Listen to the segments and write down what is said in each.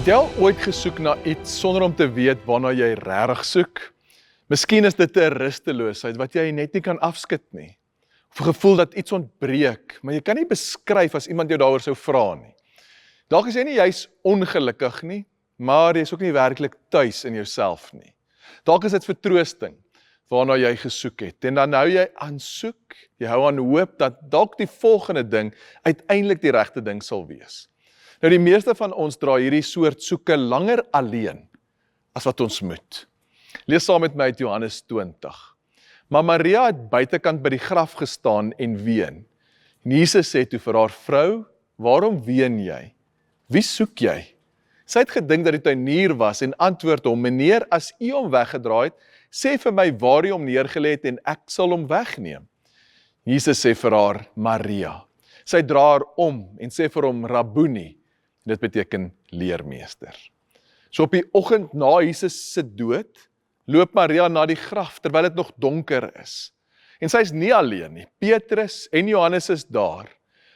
Het jy al ooit gesoek na iets sonder om te weet waarna jy regtig soek? Miskien is dit 'n rusteloosheid wat jy net nie kan afskud nie. Of 'n gevoel dat iets ontbreek, maar jy kan nie beskryf as iemand jou daaroor sou vra nie. Dalk is jy nie juis ongelukkig nie, maar jy is ook nie werklik tuis in jouself nie. Dalk is dit vertroosting waarna jy gesoek het en dan hou jy aan soek, jy hou aan hoop dat dalk die volgende ding uiteindelik die regte ding sal wees. Nou die meeste van ons dra hierdie soort soeke langer alleen as wat ons moet. Lees saam met my uit Johannes 20. Maar Maria het buitekant by die graf gestaan en ween. En Jesus sê toe vir haar: "Vrou, waarom ween jy? Wie soek jy?" Sy het gedink dat die tuinier was en antwoord hom: "Meneer, as u hom weggedraai het, sê vir my waar u hom neergelê het en ek sal hom wegneem." Jesus sê vir haar: "Maria." Sy dra haar om en sê vir hom: "Rabboni." Dit beteken leermeester. So op die oggend na Jesus se dood, loop Maria na die graf terwyl dit nog donker is. En sy is nie alleen nie. Petrus en Johannes is daar.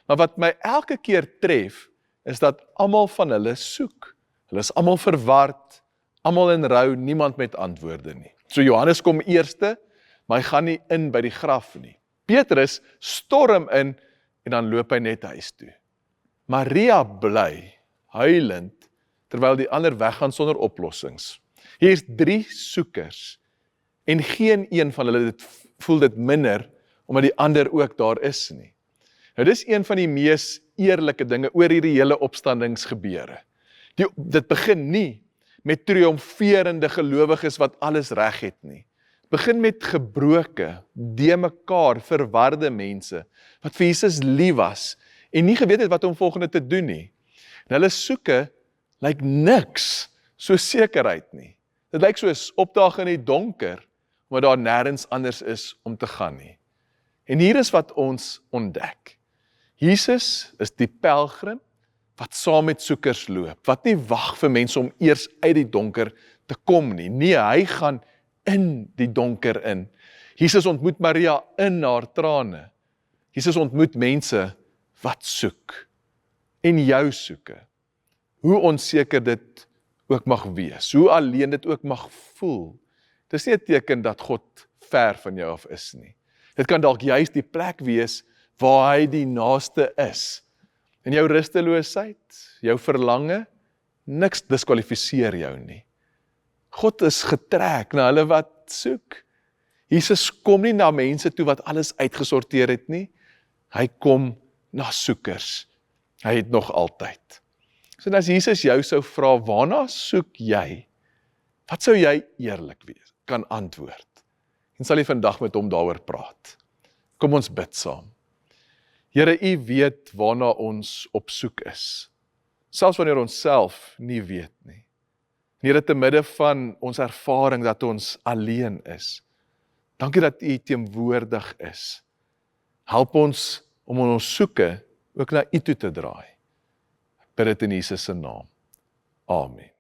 Maar wat my elke keer tref, is dat almal van hulle soek. Hulle is almal verward, almal in rou, niemand met antwoorde nie. So Johannes kom eerste, maar hy gaan nie in by die graf nie. Petrus storm in en dan loop hy net huis toe. Maria bly, huilend, terwyl die ander weggaan sonder oplossings. Hier is 3 soekers, en geen een van hulle voel dit minder, omdat die ander ook daar is nie. Nou dis een van die mees eerlike dinge oor hierdie hele opstandingsgebeure. Dit begin nie met triomferende gelowiges wat alles reg het nie. Begin met gebroke, de mekaar, verwarde mense, wat vir Jesus lief was, en nie geweet het wat om volgende te doen nie. En hulle soeke lyk niks so sekerheid nie. Dit lyk soos opdaag in die donker, omdat daar nêrens anders is om te gaan nie. En hier is wat ons ontdek. Jesus is die pelgrim wat saam met soekers loop, wat nie wag vir mense om eers uit die donker te kom nie. Nee, hy gaan in die donker in. Jesus ontmoet Maria in haar trane. Jesus ontmoet mense wat soek. En jou soeke. Hoe onseker dit ook mag wees, hoe alleen dit ook mag voel. Dis nie 'n teken dat God ver van jou af is nie. Dit kan dalk juist die plek wees waar hy die naaste is. In jou rusteloosheid, jou verlange, niks diskwalifiseer jou nie. God is getrek na hulle wat soek. Jesus kom nie na mense toe wat alles uitgesorteer het nie. Hy kom na soekers. Hy het nog altyd. So as Jesus jou sou vra, waarna soek jy? Wat sou jy eerlik wees, kan antwoord? En sal jy vandag met hom daaroor praat? Kom ons bid saam. Here, u weet waarna ons op soek is. Selfs wanneer ons self nie weet nie. Here, te midde van ons ervaring dat ons alleen is. Dankie dat u teenwoordig is. Help ons om ons soeke ook na u toe te draai. Bid dit in Jesus se naam. Amen.